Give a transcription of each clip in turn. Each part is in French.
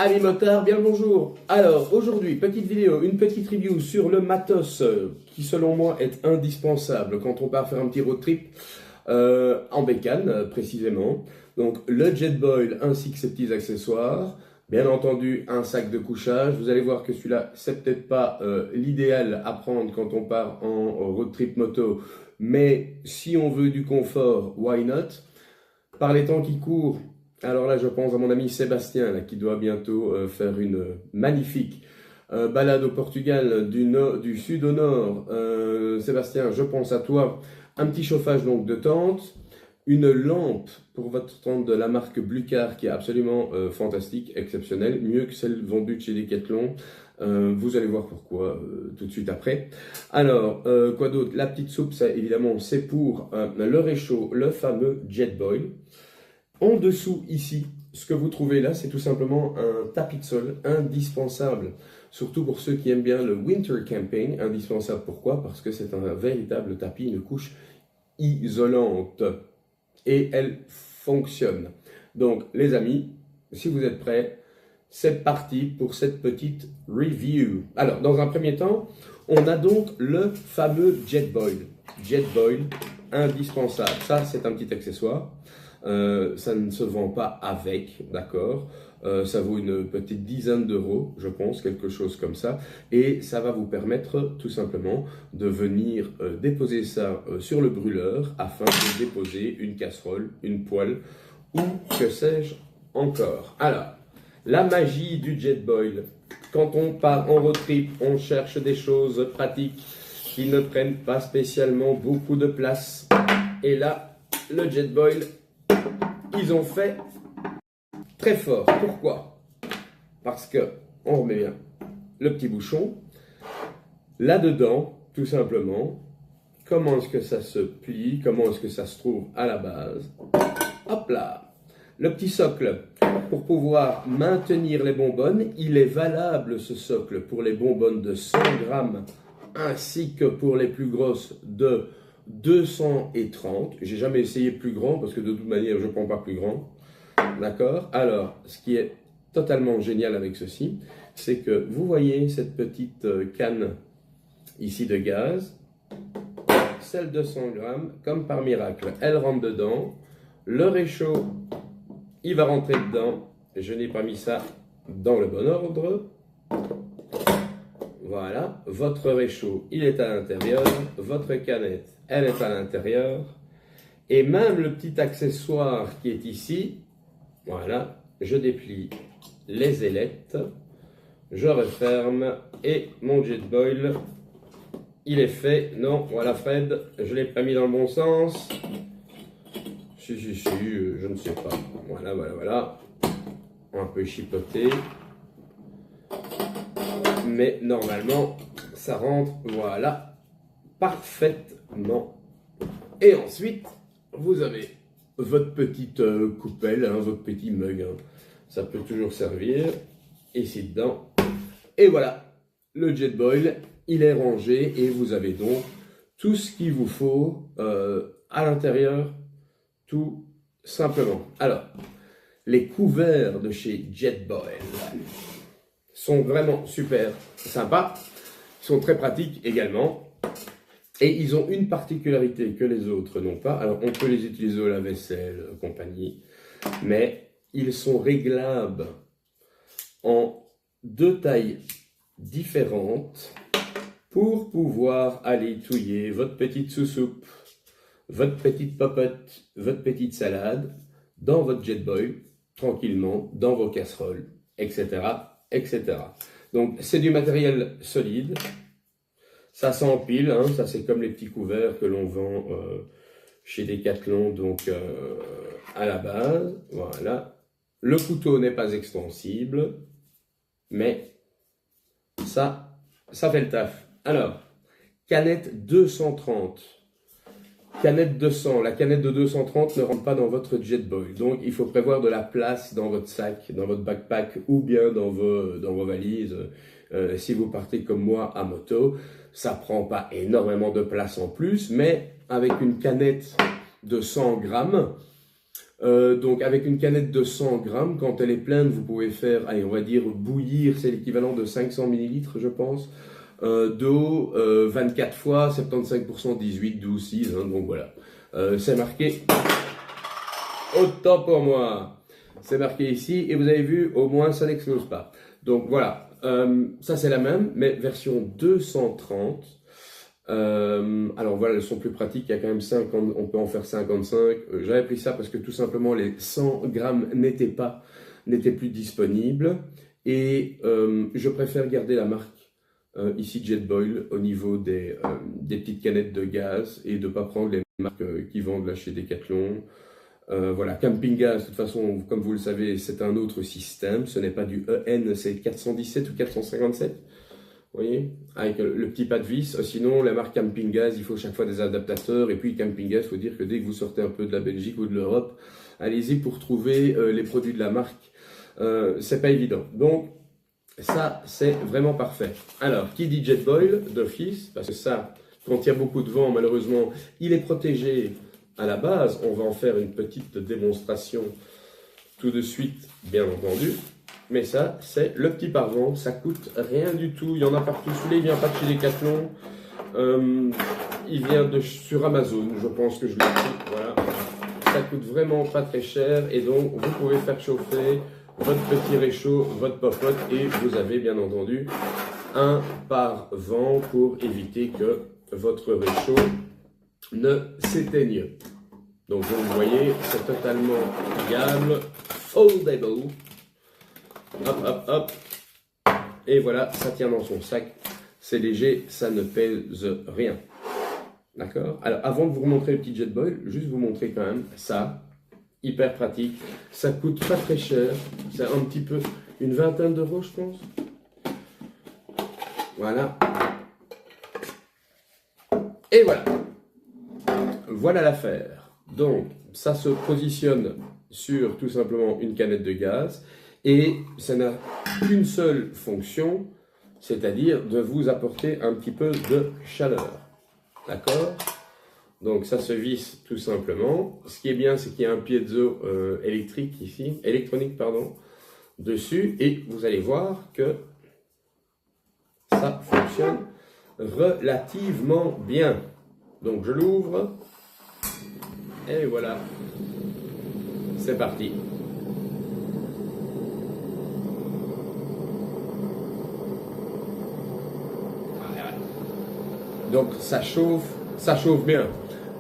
Amis motards, bien le bonjour. Alors aujourd'hui, petite vidéo, une petite review sur le matos qui selon moi est indispensable quand on part faire un petit road trip en bécane précisément. Donc le Jetboil ainsi que ses petits accessoires. Bien entendu un sac de couchage. Vous allez voir que celui-là c'est peut-être pas l'idéal à prendre quand on part en road trip moto. Mais si on veut du confort, why not? Par les temps qui courent, alors là, je pense à mon ami Sébastien, là, qui doit bientôt faire une magnifique balade au Portugal du sud au nord. Sébastien, je pense à toi. Un petit chauffage donc de tente, une lampe pour votre tente de la marque Blucar qui est absolument fantastique, exceptionnelle, mieux que celle vendue de chez Decathlon. Vous allez voir pourquoi tout de suite après. Alors, quoi d'autre? La petite soupe, ça évidemment, c'est pour le réchaud, le fameux Jetboil. En dessous, ici, ce que vous trouvez là, c'est tout simplement un tapis de sol indispensable. Surtout pour ceux qui aiment bien le winter camping. Indispensable, pourquoi? Parce que c'est un véritable tapis, une couche isolante. Et elle fonctionne. Donc, les amis, si vous êtes prêts, c'est parti pour cette petite review. Alors, dans un premier temps, on a donc le fameux Jetboil. Jetboil, indispensable. Ça, c'est un petit accessoire. Ça ne se vend pas avec, d'accord, ça vaut une petite dizaine d'euros, je pense, quelque chose comme ça, et ça va vous permettre tout simplement de venir déposer ça sur le brûleur afin de déposer une casserole, une poêle ou que sais-je encore. Alors, la magie du Jetboil. Quand on part en road trip, on cherche des choses pratiques qui ne prennent pas spécialement beaucoup de place, et là, le Jetboil, ils ont fait très fort. Pourquoi? Parce que, on remet bien le petit bouchon, là-dedans, tout simplement, comment est-ce que ça se plie, comment est-ce que ça se trouve à la base. Hop là, le petit socle, pour pouvoir maintenir les bonbonnes, il est valable ce socle pour les bonbonnes de 100 grammes, ainsi que pour les plus grosses de 230. J'ai jamais essayé plus grand parce que de toute manière je ne prends pas plus grand. D'accord? Alors, ce qui est totalement génial avec ceci, c'est que vous voyez cette petite canne ici de gaz, celle de 100 grammes, comme par miracle, elle rentre dedans. Le réchaud, il va rentrer dedans. Je n'ai pas mis ça dans le bon ordre. Voilà, votre réchaud, il est à l'intérieur, votre canette, elle est à l'intérieur, et même le petit accessoire qui est ici, voilà, je déplie les ailettes, je referme, et mon Jetboil, il est fait. Non, voilà Fred, je ne l'ai pas mis dans le bon sens. Si, je ne sais pas. Voilà. Un peu chipoté. Mais normalement, ça rentre, voilà, parfaitement. Et ensuite, vous avez votre petite coupelle, hein, votre petit mug. Hein. Ça peut toujours servir. Ici dedans. Et voilà, le Jetboil, il est rangé et vous avez donc tout ce qu'il vous faut à l'intérieur, tout simplement. Alors, les couverts de chez Jetboil sont vraiment super sympas, ils sont très pratiques également, et ils ont une particularité que les autres n'ont pas. Alors on peut les utiliser au lave-vaisselle, compagnie, mais ils sont réglables en deux tailles différentes pour pouvoir aller touiller votre petite sous-soupe, votre petite popote, votre petite salade dans votre Jetboil, tranquillement, dans vos casseroles, etc. Donc c'est du matériel solide, ça s'empile, hein, ça c'est comme les petits couverts que l'on vend chez Decathlon, donc à la base, voilà. Le couteau n'est pas extensible, mais ça fait le taf. Alors, canette 230. Canette 200, la canette de 230 ne rentre pas dans votre Jetboil, donc il faut prévoir de la place dans votre sac, dans votre backpack ou bien dans vos valises. Si vous partez comme moi à moto, ça prend pas énormément de place en plus, mais avec une canette de 100 grammes, Donc avec une canette de 100 grammes, quand elle est pleine, vous pouvez faire, allez, on va dire bouillir, c'est l'équivalent de 500 millilitres, je pense, d'eau, 24 fois, 75%, 18, 12, 6, hein, donc voilà. C'est marqué, autant pour moi, c'est marqué ici, et vous avez vu, au moins ça n'explose pas. Donc voilà, ça c'est la même, mais version 230. Alors voilà, elles sont plus pratiques, il y a quand même 50, on peut en faire 55. J'avais pris ça parce que tout simplement les 100 grammes n'étaient plus disponibles. Et je préfère garder la marque ici Jetboil au niveau des petites canettes de gaz et de ne pas prendre les marques qui vendent là chez Decathlon. Voilà, Camping Gas, de toute façon, comme vous le savez, c'est un autre système. Ce n'est pas du EN, c'est 417 ou 457. Vous voyez, avec le petit pas de vis. Sinon, la marque Camping Gas, il faut chaque fois des adaptateurs. Et puis, Camping Gas, il faut dire que dès que vous sortez un peu de la Belgique ou de l'Europe, allez-y pour trouver les produits de la marque. C'est pas évident. Donc, ça, c'est vraiment parfait. Alors, qui dit Jetboil d'office, parce que ça, quand il y a beaucoup de vent, malheureusement, il est protégé à la base. On va en faire une petite démonstration tout de suite, bien entendu. Mais ça, c'est le petit pare-vent, ça coûte rien du tout. Il y en a partout. Celui-là, il vient pas de chez Decathlon. Il vient sur Amazon, je pense que je l'ai pris. Voilà. Ça coûte vraiment pas très cher. Et donc, vous pouvez faire chauffer votre petit réchaud, votre popote. Et vous avez bien entendu un pare-vent pour éviter que votre réchaud ne s'éteigne. Donc, vous voyez, c'est totalement pliable, foldable. Hop, hop, hop. Et voilà, ça tient dans son sac. C'est léger, ça ne pèse rien. D'accord? Alors, avant de vous montrer le petit Jetboil, juste vous montrer quand même ça. Hyper pratique. Ça coûte pas très cher. C'est un petit peu, une vingtaine d'euros, je pense. Voilà. Et voilà. Voilà l'affaire. Donc, ça se positionne sur tout simplement une canette de gaz. Et ça n'a qu'une seule fonction, c'est-à-dire de vous apporter un petit peu de chaleur. D'accord? Donc ça se visse tout simplement. Ce qui est bien, c'est qu'il y a un piezo électronique, pardon, dessus. Et vous allez voir que ça fonctionne relativement bien. Donc je l'ouvre. Et voilà. C'est parti. Donc ça chauffe bien.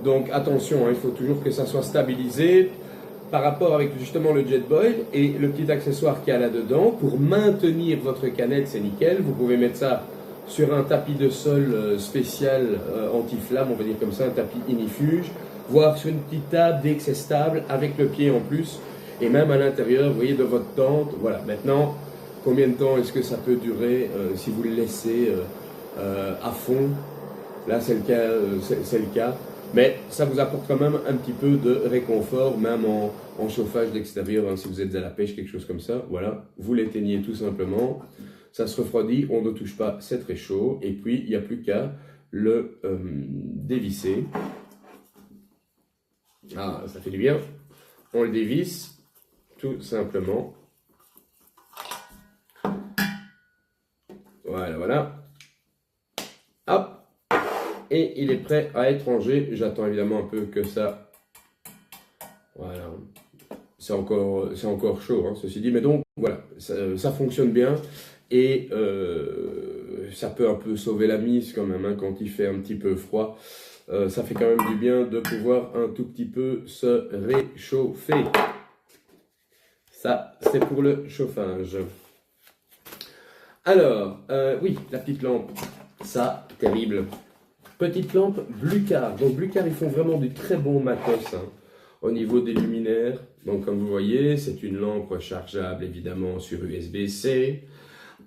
Donc attention, hein, il faut toujours que ça soit stabilisé par rapport avec justement le Jetboil et le petit accessoire qu'il y a là-dedans. Pour maintenir votre canette, c'est nickel. Vous pouvez mettre ça sur un tapis de sol spécial anti-flamme, on va dire comme ça, un tapis inifuge, voire sur une petite table dès que c'est stable, avec le pied en plus, et même à l'intérieur, vous voyez, de votre tente. Voilà, maintenant, combien de temps est-ce que ça peut durer si vous le laissez à fond? Là, c'est le cas. Mais ça vous apporte quand même un petit peu de réconfort, même en chauffage d'extérieur, hein, si vous êtes à la pêche, quelque chose comme ça. Voilà, vous l'éteignez tout simplement. Ça se refroidit, on ne touche pas, c'est très chaud. Et puis, il n'y a plus qu'à le dévisser. Ah, ça fait du bien. On le dévisse, tout simplement. Voilà, voilà. Hop. Et il est prêt à être rangé. J'attends évidemment un peu que ça... Voilà. C'est encore chaud, hein, ceci dit. Mais donc, voilà, ça fonctionne bien. Et ça peut un peu sauver la mise quand même, hein, quand il fait un petit peu froid. Ça fait quand même du bien de pouvoir un tout petit peu se réchauffer. Ça, c'est pour le chauffage. Alors, oui, la petite lampe. Ça, terrible. Petite lampe Bluecar. Donc Bluecar, ils font vraiment du très bon matos hein, au niveau des luminaires. Donc comme vous voyez, c'est une lampe rechargeable évidemment sur USB-C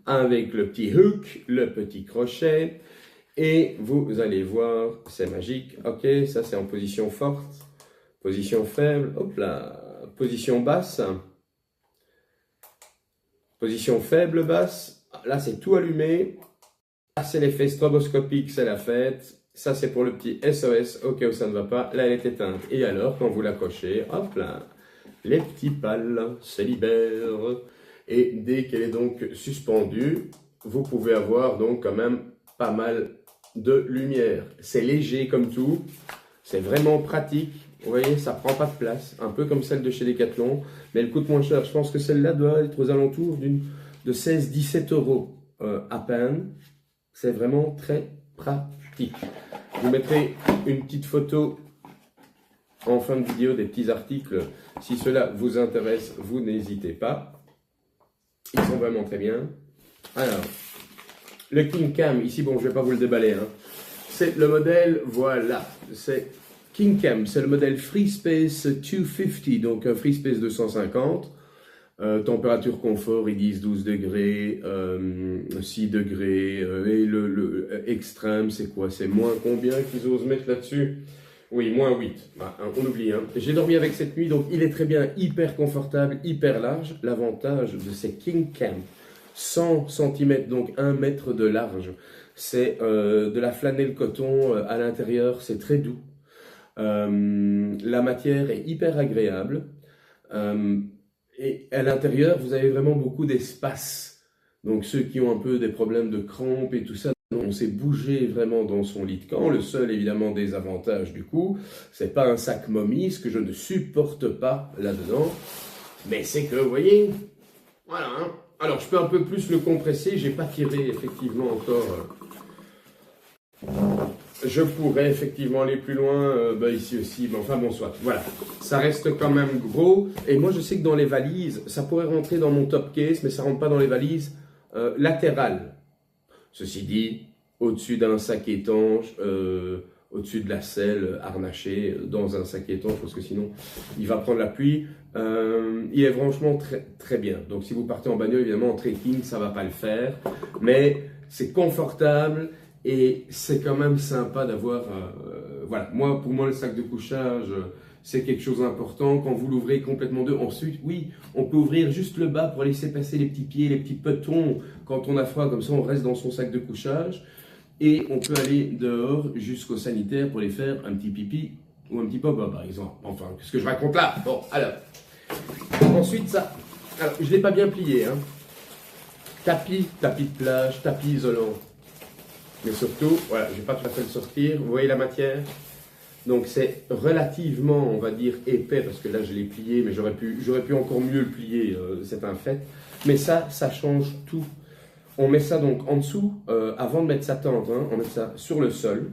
avec le petit hook, le petit crochet. Et vous allez voir, c'est magique. Ok, ça c'est en position forte, position faible, hop là, position basse, position faible, basse. Là c'est tout allumé. Là c'est l'effet stroboscopique, c'est la fête. Ça, c'est pour le petit SOS, au cas où ça ne va pas. Là, elle est éteinte. Et alors, quand vous l'accrochez, hop là, les petits pales se libèrent. Et dès qu'elle est donc suspendue, vous pouvez avoir donc quand même pas mal de lumière. C'est léger comme tout, c'est vraiment pratique. Vous voyez, ça prend pas de place, un peu comme celle de chez Decathlon, mais elle coûte moins cher. Je pense que celle-là doit être aux alentours de 16-17 euros à peine. C'est vraiment très pratique. Je vous mettrai une petite photo en fin de vidéo des petits articles. Si cela vous intéresse, vous n'hésitez pas. Ils sont vraiment très bien. Alors, le King Cam, ici, bon, je ne vais pas vous le déballer. Hein. C'est le modèle, voilà, c'est King Cam, c'est le modèle FreeSpace 250, donc un FreeSpace 250. Température confort, ils disent 12 degrés, 6 degrés, et le extrême, c'est quoi? C'est moins combien qu'ils osent mettre là-dessus? Oui, moins 8, bah, on oublie. Hein. J'ai dormi avec cette nuit, donc il est très bien, hyper confortable, hyper large. L'avantage de ces King Cam, 100 cm, donc 1 mètre de large, c'est de la flanelle coton à l'intérieur, c'est très doux. La matière est hyper agréable. Et à l'intérieur, vous avez vraiment beaucoup d'espace. Donc ceux qui ont un peu des problèmes de crampes et tout ça, on s'est bougé vraiment dans son lit de camp. Le seul évidemment désavantage du coup, c'est pas un sac momie, ce que je ne supporte pas là-dedans. Mais c'est que, vous voyez, voilà. Hein. Alors je peux un peu plus le compresser, j'ai pas tiré effectivement encore. Je pourrais effectivement aller plus loin, ici aussi, mais enfin bon soit. Voilà, ça reste quand même gros. Et moi je sais que dans les valises, ça pourrait rentrer dans mon top case, mais ça rentre pas dans les valises latérales. Ceci dit, au-dessus d'un sac étanche, au-dessus de la selle harnachée dans un sac étanche, parce que sinon il va prendre la pluie. Il est franchement très, très bien. Donc si vous partez en bagnole, évidemment en trekking, ça va pas le faire. Mais c'est confortable. Et c'est quand même sympa d'avoir, voilà, pour moi le sac de couchage, c'est quelque chose d'important. Quand vous l'ouvrez complètement deux, ensuite, oui, on peut ouvrir juste le bas pour laisser passer les petits pieds, les petits petons. Quand on a froid, comme ça, on reste dans son sac de couchage. Et on peut aller dehors jusqu'au sanitaire pour les faire un petit pipi ou un petit popo, par exemple. Enfin, qu'est-ce que je raconte là? Bon, alors. Ensuite, ça, alors, je ne l'ai pas bien plié, hein. Tapis de plage, tapis isolant. Mais surtout, voilà, je ne vais pas tout à fait le sortir. Vous voyez la matière? Donc c'est relativement, on va dire, épais, parce que là je l'ai plié, mais j'aurais pu encore mieux le plier, c'est un fait. Mais ça change tout. On met ça donc en dessous, avant de mettre sa tente, hein, on met ça sur le sol,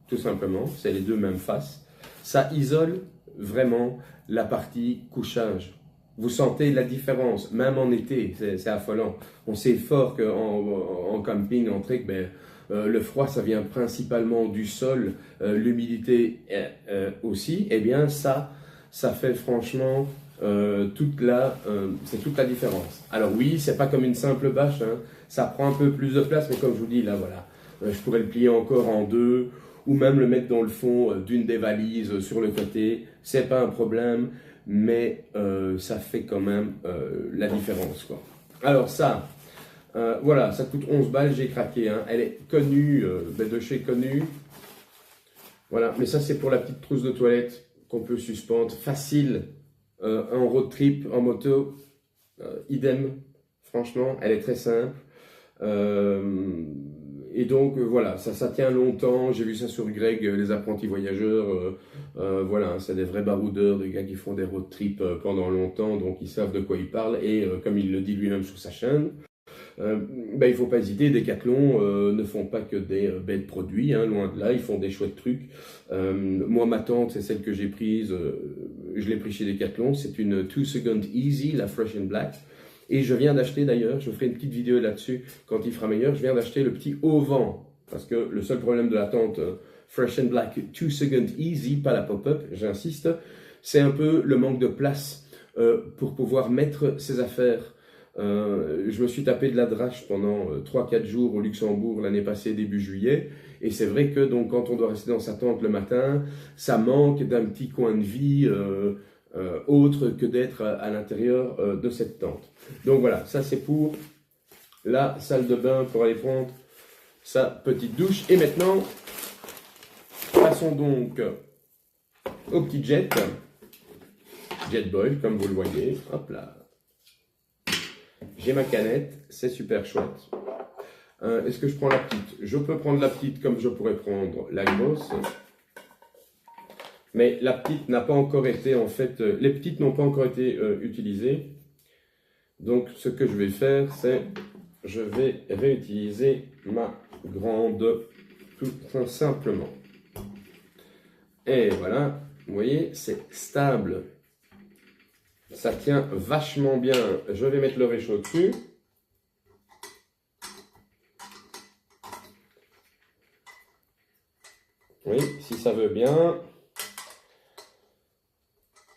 tout simplement, c'est les deux mêmes faces. Ça isole vraiment la partie couchage. Vous sentez la différence, même en été, c'est affolant. On sait fort qu'en camping, en trek, le froid, ça vient principalement du sol, l'humidité aussi. Eh bien, ça fait franchement toute la différence. Alors oui, c'est pas comme une simple bâche, hein. Ça prend un peu plus de place, mais comme je vous dis, là, voilà, je pourrais le plier encore en deux, ou même le mettre dans le fond d'une des valises sur le côté. C'est pas un problème, mais ça fait quand même la différence, quoi. Alors ça. Voilà, ça coûte 11 balles, j'ai craqué. Hein. Elle est connue, de chez Connu. Voilà, mais ça c'est pour la petite trousse de toilette qu'on peut suspendre. Facile, en road trip, en moto, idem. Franchement, elle est très simple. Et donc voilà, ça tient longtemps. J'ai vu ça sur Greg, les apprentis voyageurs. Voilà, c'est des vrais baroudeurs, des gars qui font des road trips pendant longtemps, donc ils savent de quoi ils parlent. Et comme il le dit lui-même sur sa chaîne, il ne faut pas hésiter, Decathlon ne font pas que des belles produits, hein, loin de là, ils font des chouettes trucs. Moi, ma tente, c'est celle que j'ai prise, je l'ai pris chez Decathlon, c'est une 2 Second Easy, la Fresh and Black. Et je viens d'acheter d'ailleurs, je ferai une petite vidéo là-dessus quand il fera meilleur, je viens d'acheter le petit auvent, parce que le seul problème de la tente Fresh and Black 2 Second Easy, pas la pop-up, j'insiste, c'est un peu le manque de place pour pouvoir mettre ses affaires. Je me suis tapé de la drache pendant 3-4 jours au Luxembourg l'année passée, début juillet, et c'est vrai que donc quand on doit rester dans sa tente le matin, ça manque d'un petit coin de vie autre que d'être à l'intérieur de cette tente. Donc voilà, ça c'est pour la salle de bain pour aller prendre sa petite douche. Et maintenant, passons donc au petit jet. Jetboil, comme vous le voyez. Hop là. J'ai ma canette, c'est super chouette. Est-ce que je prends la petite? Je peux prendre la petite comme je pourrais prendre la grosse. Mais la petite n'a pas encore été, en fait, les petites n'ont pas encore été utilisées. Donc, ce que je vais faire, c'est, je vais réutiliser ma grande, tout simplement. Et voilà, vous voyez, c'est stable. Ça tient vachement bien. Je vais mettre le réchaud dessus. Oui, si ça veut bien.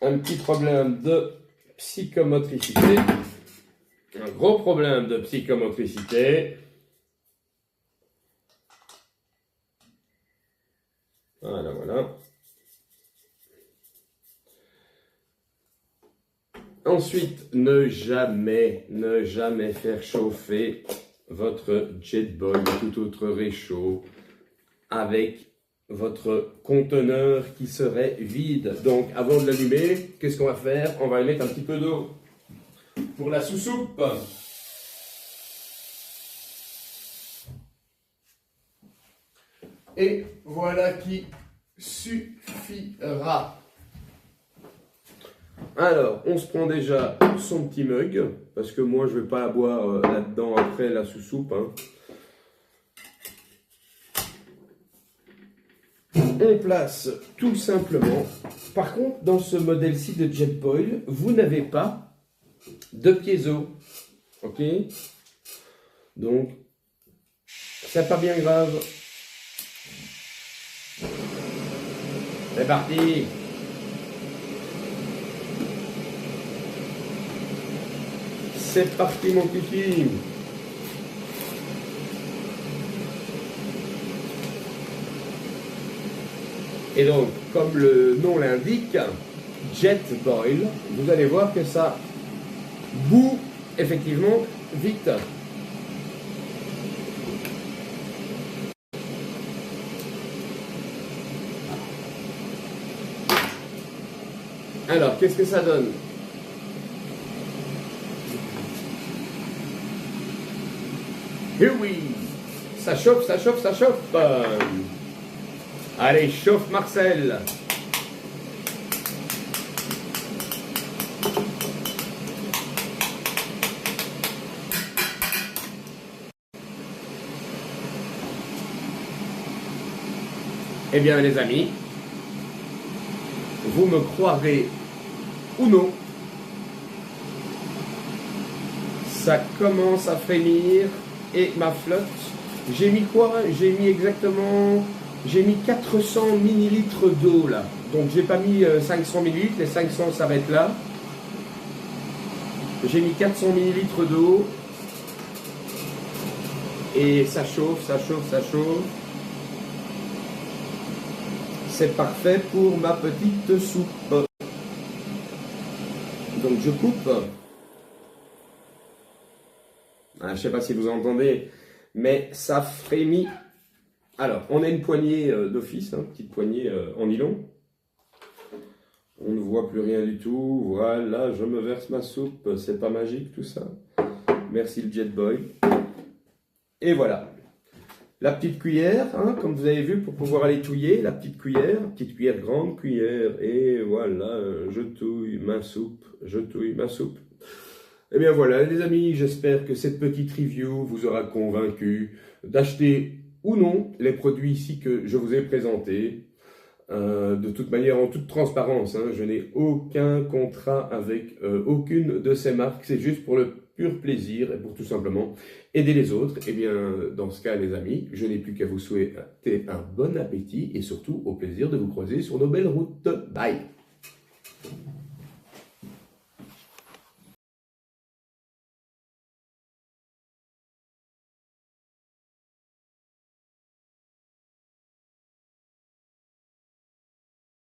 Un petit problème de psychomotricité. Un gros problème de psychomotricité. Voilà, voilà. Ensuite, ne jamais faire chauffer votre Jetboil ou tout autre réchaud avec votre conteneur qui serait vide. Donc, avant de l'allumer, qu'est-ce qu'on va faire? On va y mettre un petit peu d'eau pour la sous-soupe. Et voilà qui suffira. Alors, on se prend déjà son petit mug, parce que moi, je ne vais pas la boire là-dedans après la sous-soupe. Hein. On place tout simplement. Par contre, dans ce modèle-ci de Jetboil, vous n'avez pas de piezo. Ok? Donc, c'est pas bien grave. C'est parti! C'est parti mon kiki. Et donc, comme le nom l'indique, Jetboil, vous allez voir que ça bout effectivement vite. Alors, qu'est-ce que ça donne? Et oui, ça chauffe, ça chauffe, ça chauffe. Allez, chauffe Marcel. Eh bien les amis, vous me croirez ou non, ça commence à frémir. Et ma flotte, j'ai mis quoi? J'ai mis exactement, j'ai mis 400 millilitres d'eau là. Donc j'ai pas mis 500 millilitres, les 500 s'arrêtent là. J'ai mis 400 millilitres d'eau. Et ça chauffe, ça chauffe, ça chauffe. C'est parfait pour ma petite soupe. Donc je coupe. Je ne sais pas si vous entendez, mais ça frémit. Alors, on a une poignée d'office, hein, petite poignée en nylon. On ne voit plus rien du tout. Voilà, je me verse ma soupe. C'est pas magique tout ça. Merci le Jetboil. Et voilà. La petite cuillère, hein, comme vous avez vu, pour pouvoir aller touiller, la petite cuillère, grande cuillère. Et voilà, je touille ma soupe, je touille ma soupe. Eh bien voilà les amis, j'espère que cette petite review vous aura convaincu d'acheter ou non les produits ici que je vous ai présentés. De toute manière, en toute transparence, hein, je n'ai aucun contrat avec aucune de ces marques, c'est juste pour le pur plaisir et pour tout simplement aider les autres. Eh bien dans ce cas les amis, je n'ai plus qu'à vous souhaiter un bon appétit et surtout au plaisir de vous croiser sur nos belles routes. Bye!